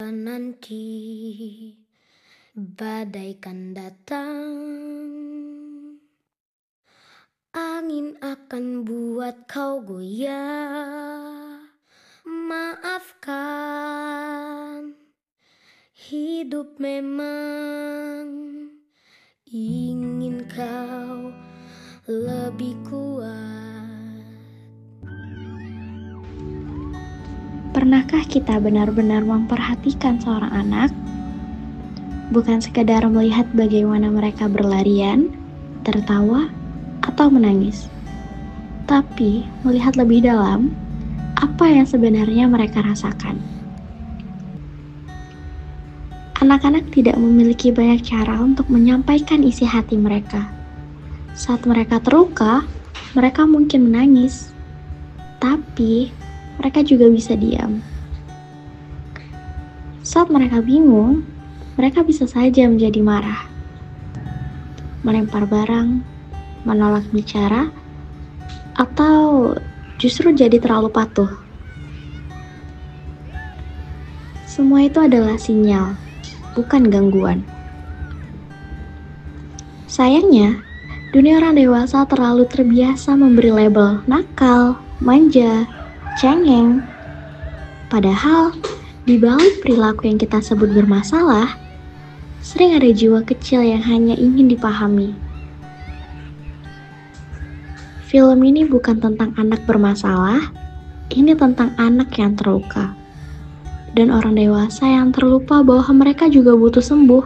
Nanti badai kan datang, angin akan buat kau goyah. Maafkan, hidup memang ingin kau lebih kuat. Pernahkah kita benar-benar memperhatikan seorang anak? Bukan sekadar melihat bagaimana mereka berlarian, tertawa, atau menangis. Tapi melihat lebih dalam, apa yang sebenarnya mereka rasakan. Anak-anak tidak memiliki banyak cara untuk menyampaikan isi hati mereka. Saat mereka terluka, mereka mungkin menangis. Tapi mereka juga bisa diam. Saat mereka bingung, mereka bisa saja menjadi marah, melempar barang, menolak bicara, atau justru jadi terlalu patuh. Semua itu adalah sinyal, bukan gangguan. Sayangnya, dunia orang dewasa terlalu terbiasa memberi label nakal, manja, cengeng. Padahal, di balik perilaku yang kita sebut bermasalah, sering ada jiwa kecil yang hanya ingin dipahami. Film ini bukan tentang anak bermasalah, ini tentang anak yang terluka. Dan orang dewasa yang terlupa bahwa mereka juga butuh sembuh.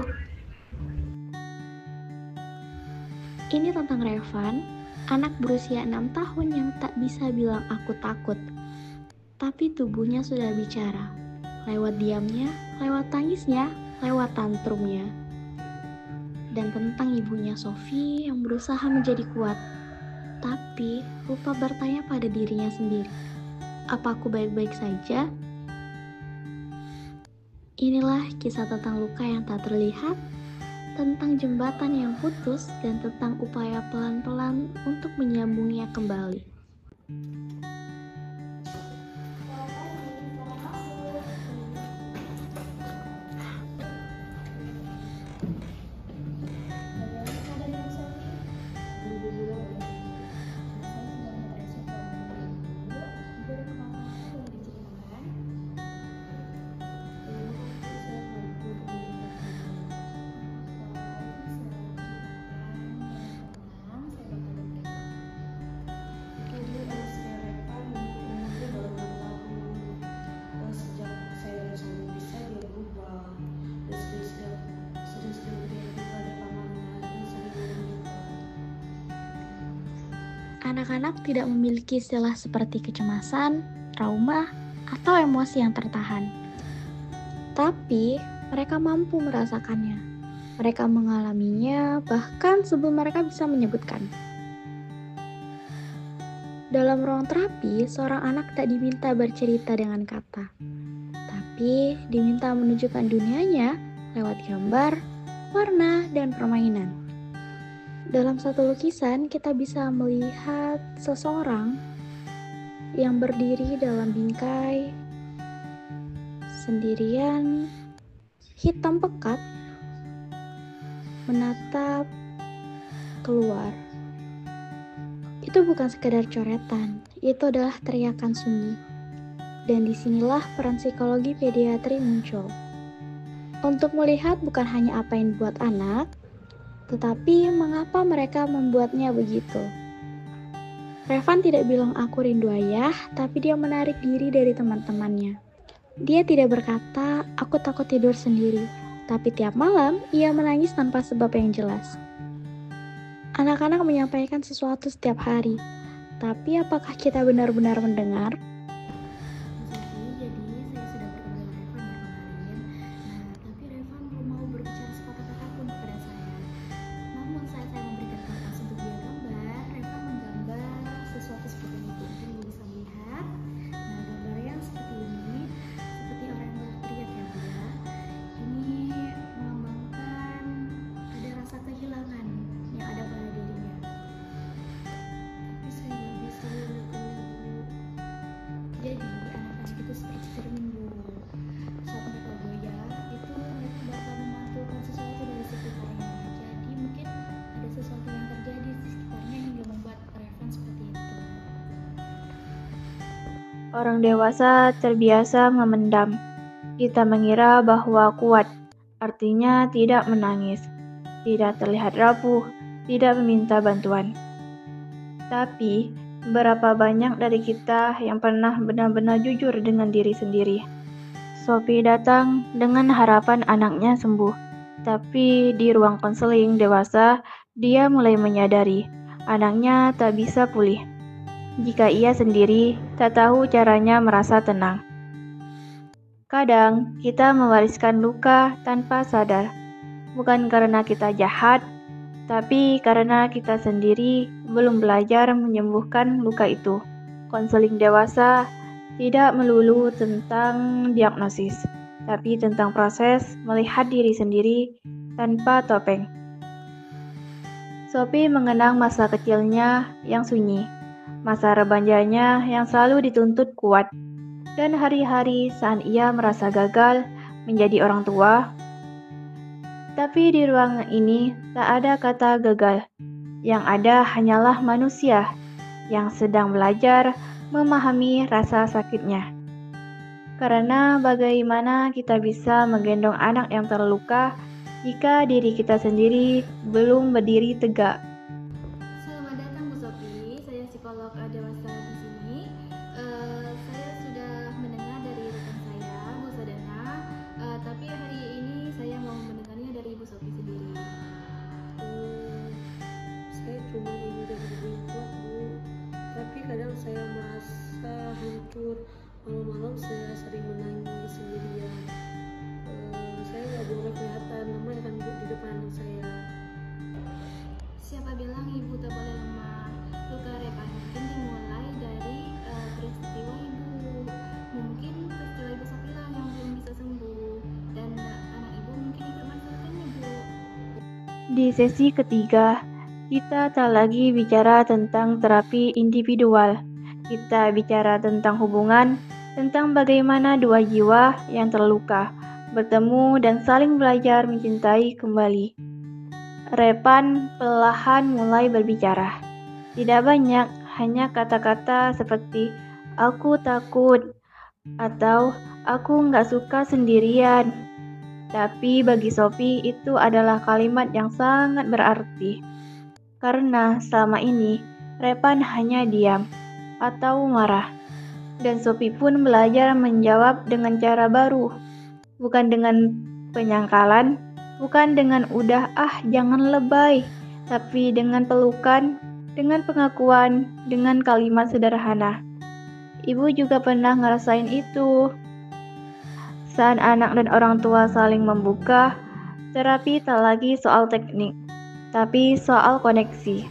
Ini tentang Revan, anak berusia 6 tahun yang tak bisa bilang aku takut. Tapi tubuhnya sudah bicara, lewat diamnya, lewat tangisnya, lewat tantrumnya. Dan tentang ibunya Sophie yang berusaha menjadi kuat, tapi lupa bertanya pada dirinya sendiri, apa aku baik-baik saja? Inilah kisah tentang luka yang tak terlihat, tentang jembatan yang putus, dan tentang upaya pelan-pelan untuk menyambungnya kembali. Anak-anak tidak memiliki istilah seperti kecemasan, trauma, atau emosi yang tertahan. Tapi, mereka mampu merasakannya. Mereka mengalaminya bahkan sebelum mereka bisa menyebutkan. Dalam ruang terapi, seorang anak tak diminta bercerita dengan kata, tapi diminta menunjukkan dunianya lewat gambar, warna, dan permainan. Dalam satu lukisan, kita bisa melihat seseorang yang berdiri dalam bingkai, sendirian, hitam pekat, menatap keluar. Itu bukan sekedar coretan, itu adalah teriakan sunyi. Dan disinilah peran psikologi pediatri muncul. Untuk melihat bukan hanya apa yang dibuat anak, tetapi mengapa mereka membuatnya begitu. Revan tidak bilang aku rindu ayah, tapi dia menarik diri dari teman-temannya. Dia tidak berkata, aku takut tidur sendiri, tapi tiap malam ia menangis tanpa sebab yang jelas. Anak-anak menyampaikan sesuatu setiap hari, tapi apakah kita benar-benar mendengar? Orang dewasa terbiasa memendam. Kita mengira bahwa kuat, artinya tidak menangis, tidak terlihat rapuh, tidak meminta bantuan. Tapi, berapa banyak dari kita yang pernah benar-benar jujur dengan diri sendiri? Sophie datang dengan harapan anaknya sembuh, tapi di ruang konseling dewasa, dia mulai menyadari anaknya tak bisa pulih. Jika ia sendiri tak tahu caranya merasa tenang. Kadang kita mewariskan luka tanpa sadar, bukan karena kita jahat, tapi karena kita sendiri belum belajar menyembuhkan luka itu. Konseling dewasa tidak melulu tentang diagnosis, tapi tentang proses melihat diri sendiri tanpa topeng. Sophie mengenang masa kecilnya yang sunyi, masa remajanya yang selalu dituntut kuat, dan hari-hari saat ia merasa gagal menjadi orang tua. Tapi di ruangan ini tak ada kata gagal. Yang ada hanyalah manusia yang sedang belajar memahami rasa sakitnya. Karena bagaimana kita bisa menggendong anak yang terluka jika diri kita sendiri belum berdiri tegak? Selamat datang Bu Sophie, saya psikolog dewasa di sini. Saya sudah mendengar dari rekan saya, Bu Sadana, tapi hari ini saya mau mendengarnya dari Bu Sophie sendiri. Saya cuma ingin jadi ibu yang kuat, Bu. Tapi kadang saya merasa hancur. Malam-malam saya sering menangis sendirian. Saya nggak boleh kelihatan lemah kan Bu di depan anak saya. Siapa bilang ibu tak boleh lemah? Luka Repan mungkin dimulai dari peristiwa ibu. Mungkin peristiwa ibu Sophie lah yang belum bisa sembuh, dan anak ibu mungkin ikut manfaatkannya, Bu. Di sesi ketiga, kita tak lagi bicara tentang terapi individual. Kita bicara tentang hubungan, tentang bagaimana dua jiwa yang terluka bertemu dan saling belajar mencintai kembali. Repan perlahan mulai berbicara. Tidak banyak, hanya kata-kata seperti "aku takut" atau "aku nggak suka sendirian". Tapi bagi Sophie itu adalah kalimat yang sangat berarti. Karena selama ini, Repan hanya diam atau marah. Dan Sophie pun belajar menjawab dengan cara baru. Bukan dengan penyangkalan, bukan dengan udah jangan lebay, tapi dengan pelukan, dengan pengakuan, dengan kalimat sederhana. Ibu juga pernah ngerasain itu. Saat anak dan orang tua saling membuka, terapi tak lagi soal teknik, tapi soal koneksi.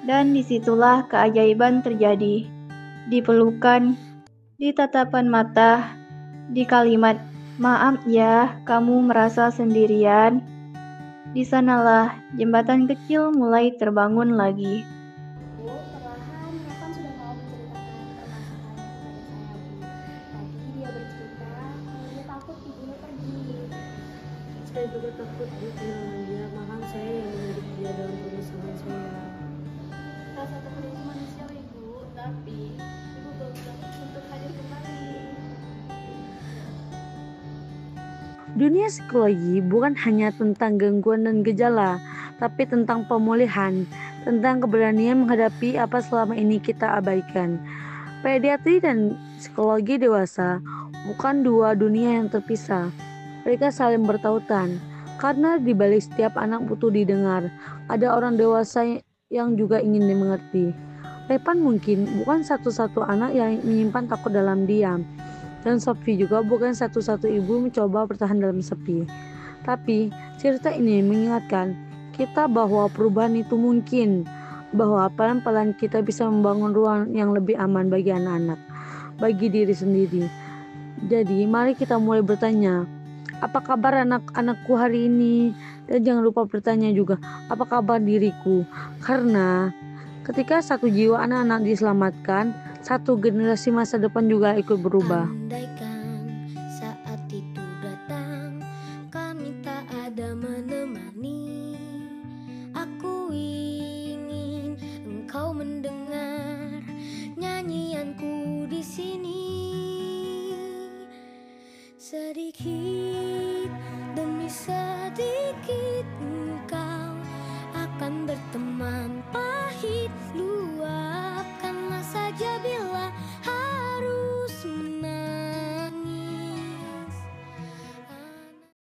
Dan disitulah keajaiban terjadi. Di pelukan, di tatapan mata, di kalimat "maaf ya, kamu merasa sendirian". Di sanalah jembatan kecil mulai terbangun lagi. Perlahan Revan sudah mau menceritakan permasalahannya kepada saya, Bu. Tadi dia bercerita kalau dia takut ibunya pergi. Saya juga takut Bu kehilangan dia, makanya saya yang mendidik dia dalam permasalahan saya. Rasa takut itu manusiawi, Bu, tapi ibu belum siap untuk hadir kembali. Dunia psikologi bukan hanya tentang gangguan dan gejala, tapi tentang pemulihan, tentang keberanian menghadapi apa selama ini kita abaikan. Pediatri dan psikologi dewasa bukan dua dunia yang terpisah. Mereka saling bertautan, karena di balik setiap anak butuh didengar, ada orang dewasa yang juga ingin dimengerti. Repan mungkin bukan satu-satu anak yang menyimpan takut dalam diam, dan Sophie juga bukan satu-satu ibu mencoba bertahan dalam sepi. Tapi cerita ini mengingatkan kita bahwa perubahan itu mungkin, bahwa pelan-pelan kita bisa membangun ruang yang lebih aman bagi anak-anak, bagi diri sendiri. Jadi mari kita mulai bertanya, apa kabar anak-anakku hari ini? Dan jangan lupa bertanya juga, apa kabar diriku? Karena ketika satu jiwa anak-anak diselamatkan, satu generasi masa depan juga ikut berubah. Andaikan saat itu datang, kami tak ada menemani. Aku ingin engkau mendengar